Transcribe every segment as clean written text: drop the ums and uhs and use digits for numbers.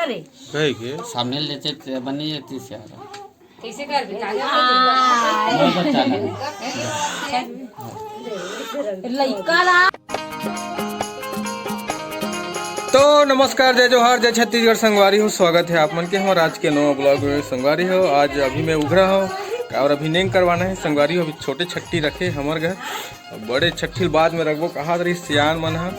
रे कहे के सामने लेते बनी जाती से कैसे कर भी लइका ला। तो नमस्कार, जय जोहार, जय छत्तीसगढ़। संगवारी हो, स्वागत है आप मन के हमारे आज के नवा ब्लॉग में। संगवारी हो, आज अभी मैं उघरा हो और अभी नेंग करवाना है। संगवारी हो, अभी छोटे छट्टी रखे हमारे घर, बड़े छट्टी बाद में रखबो कहा रही सियान मन है।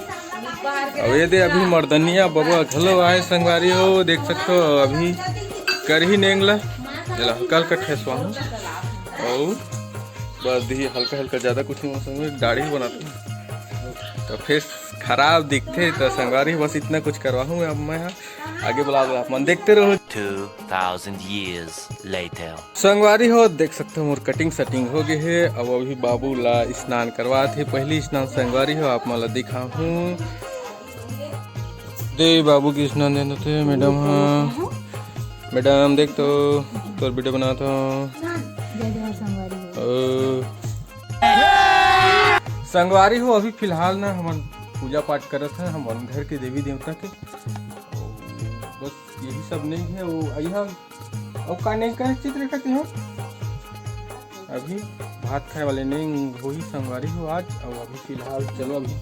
अब ये दे अभी मर्दनिया बबुआ घलो आए। संगवारी हो देख सकते हो, अभी कर ही नेंग ला जला कल का ठेसवा हूँ और बस दी हल्का हल्का, ज़्यादा कुछ नहीं। मौसम दाढ़ी बनाते तो फेस खराब दिखते तो संगवारी बस इतना कुछ करवा हूँ। अब मैं आगे बुला दो, आप मन देखते रहो। 2000 years later संगवारी हो देख सकते हो मोर कटिंग सेटिंग हो गई है। अब अभी बाबू ला स्नान करवा थे, पहली स्नान संगवारी हो आप मला दिखा हूँ। दे बाबू की स्नान देना थे मैडम। हाँ मैडम देख तो तोर वीडियो बनाता हूँ। संगवारी हो अभी फिलहाल ना हम पूजा पाठ करत हैं हम घर के देवी देवता के। बस यही सब नहीं है। वो यहाँ और का नहीं का चित्र करते हैं अभी भात खाए वाले नहीं हो ही संगवारी हो आज। और अभी फिलहाल चलो अभी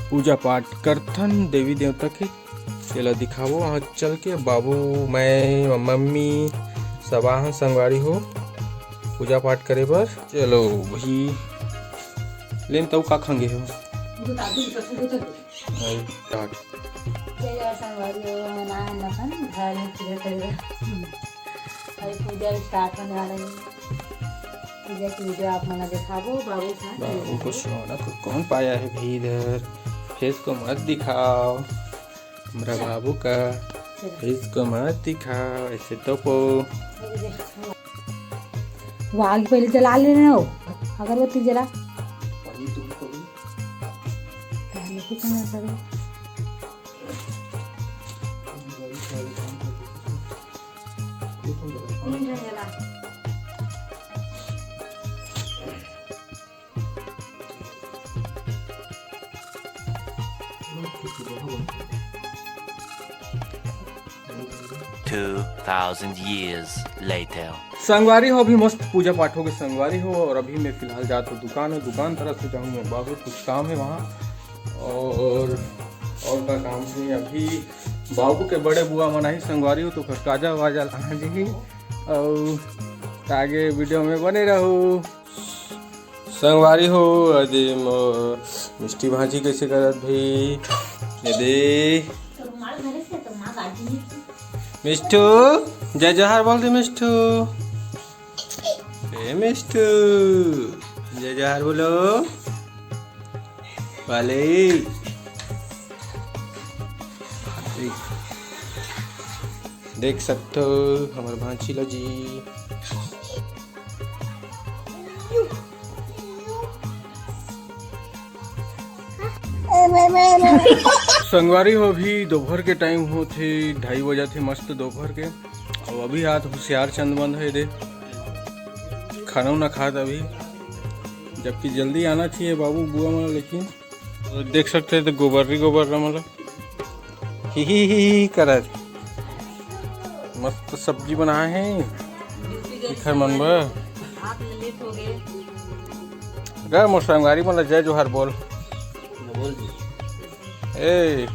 पूजा पाठ करथन देवी देवता के, चलो दिखावो वहाँ चल के। बाबू मैं मम्मी सब आह संगवारी हो पूजा पाठ करे बर। चलो वही लेन तो का खांगे हो पूजा स्टार्ट होने वाला है। पूजा की वीडियो आप मना दिखाओ। बाबू को सोना को कौन पाया है भाई इधर? फेस को मत दिखाओ, हमारा बाबू का फेस को मत दिखाओ ऐसे। तो वो आगे पहले जला लेना हो, अगरबत्ती जला पड़े। 2000 years later संगवारी हो अभी मस्त पूजा पाठ हो गए संगवारी हो। और अभी मैं फिलहाल जाता हूँ दुकान है, दुकान तरफ से जाऊँगा। बाबू कुछ काम है वहाँ और का काम है। अभी बाबू के बड़े बुआ मनाही संगवारी हो तो फिर काजा वाजा लाना जी और आगे वीडियो में बने रहो। संगवारी हो अरे मिष्टी भाजी कैसे करत भाई दे मिष्टू जय जहर बोल दे। मिष्टू मिष्टू जय जहर बोलो वाले। देख सकते हो हमारे भांची लो जी। संगवारी हो अभी दोपहर के टाइम हो थे 2:30 बजे थे मस्त दोपहर के। और अभी हाथ होशियार चंद बंद है दे खाना ना खात अभी, जबकि जल्दी आना चाहिए बाबू बुआ मला। लेकिन तो देख सकते हैं तो गोबर मतलब ही करत मस्त सब्जी बनाए हैं खर मन बर मोर संगवारी मतलब जय जोहार बोल ए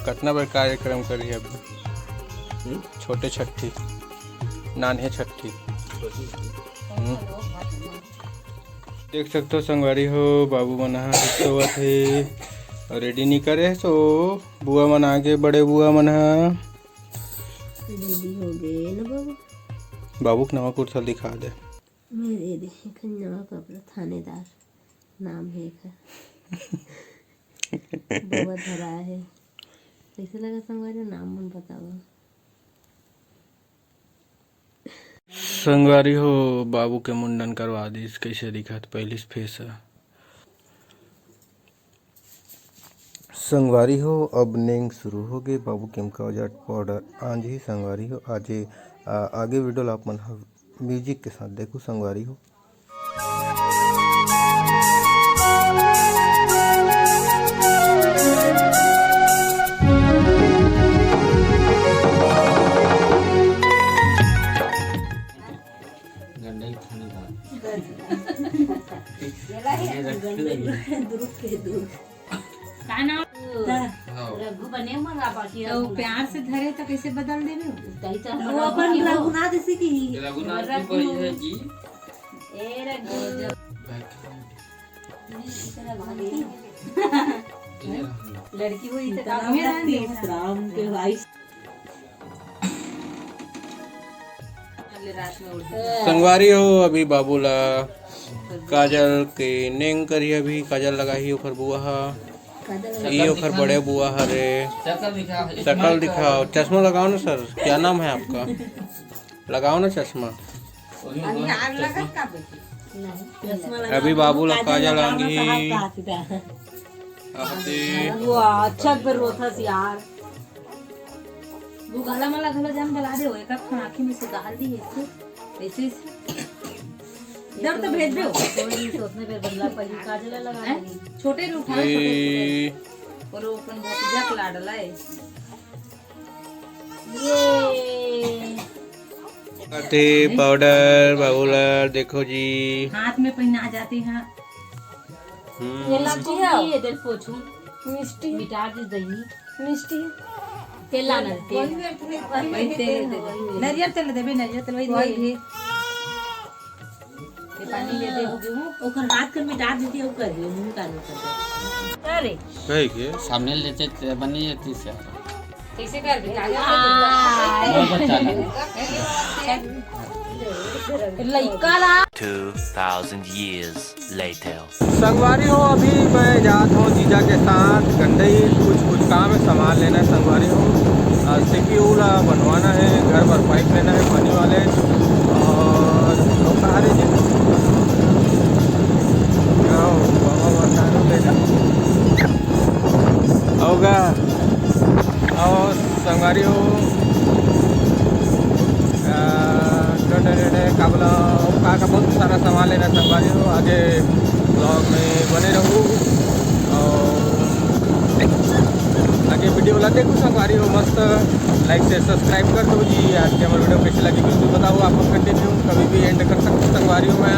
कतना बार कार्यक्रम करी अभी छोटे छट्टी नान्हे छट्टी। देख सकते हो संगवारी हो बाबू मना थे रेडी नहीं करे तो बुआ मन आगे बड़े बुआ मन रेडी हो गए ना बाबू। बाबू को नवा कुर्ता दिखा दे। मेरे नवा कपड़ा थानेदार नाम है बहुत धरा है। कैसे लगा संगवारी नाम मन बताओ। संगवारी हो बाबू के मुंडन करवा दी, कैसे दिखा पहले फेस है। संगवारी हो अब नेंग शुरू हो गई। बाबू के जट पाउडर आज ही संगवारी हो आज आगे वीडियो आप मन म्यूजिक के साथ देखो संगवारी हो। रघु बने मंगा बाकी तो प्यार से धरे तो कैसे बदल देवे कहीं तो वो अपन रघुनाथ से की रघुनाथ की कोई है जी ए रघु लड़की हुई तो राम के भाई रात में उठ संगवारी हो अभी बाबूला काजल के नेंग करी अभी काजल लगाही ओखर बुआ हा ई ओखर बड़े बुआ हरे शक्ल दिखाओ शक्ल दिखाओ चश्मा लगाओ ना सर क्या नाम है आपका लगाओ ना चश्मा अभी बाबूला काजल आंगी अच्छा पर रोथा सी यार वो गला मला गला जान बला दे एक आँखी में से डाल दी ऐसे दर तो भेज दो कोई सोचने पे बदला पहले काजल लगा छोटे रूप है और वो अपन बहुत जक लाडला है ये पाउडर बाबूला देखो जी हाथ में पहना जाती है ये लगती है ये दिल पोछू मिष्टी मिटा दे दही मिष्टी तेल ना तेल नरियल तेल देबे नरियल तेल वही दे ये पानी ले दे ओकर हाथ कर मिटा देती है कर दे मुंह का नहीं अरे कहे के सामने लेते बनी जाती से कैसे कर दे बहुत अच्छा लइका ला 2,000 years later. संगवारी हो अभी मैं जात हूँ जीजा के साथ गंडई कुछ काम है सामान लेना है संगवारी हो सिक्की उला बनवाना है घर पर पाइप लेना है पानी वाले और सारे जी होगा और संगवारी हो काबला का बहुत सारा सामान लेना संगवारी हो आगे ब्लॉग में बने रहूँ और आगे वीडियो वाला देखो संगवारी हो मस्त लाइक से सब्सक्राइब कर दो जी आज की हमारी वीडियो कैसी लगी बिल्कुल बताओ आपको कंटिन्यू कभी भी एंड कर सकते संगवारी हो मैं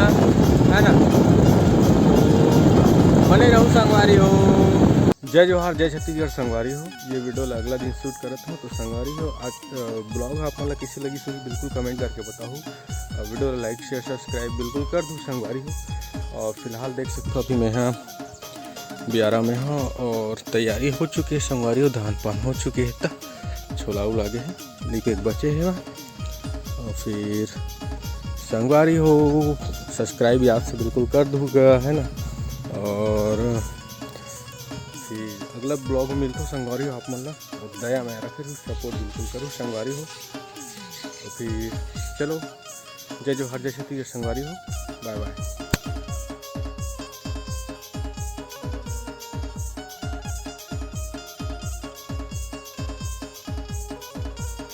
है ना बने रहूँ संगवारी हो जय जोहार जय छत्तीसगढ़ संगवारी हो ये वीडियो अगला दिन शूट करत हूँ तो संगवारी हो आज ब्लॉग आप मतलब किसी लगी सुनी बिल्कुल कमेंट करके बताओ वीडियो लाइक शेयर सब्सक्राइब बिल्कुल कर दूँ संगवारी हो और फिलहाल देख सकते हो अभी मैं यहाँ बियारा में हूँ और तैयारी हो चुकी है संगवारी हो धान पान हो चुकी है तो छोला लागे है लेके बचे है वहाँ और फिर संगवारी हो सब्सक्राइब याद से बिल्कुल कर दूँगा है ना और अगला ब्लॉग में मिलता हूँ संगवारी हो आप मतलब दया में रखे सपोर्ट बिल्कुल करो संगवारी हो तो फिर चलो जय जोहार जय छत्तीसगढ़ संगवारी हो बाय बाय।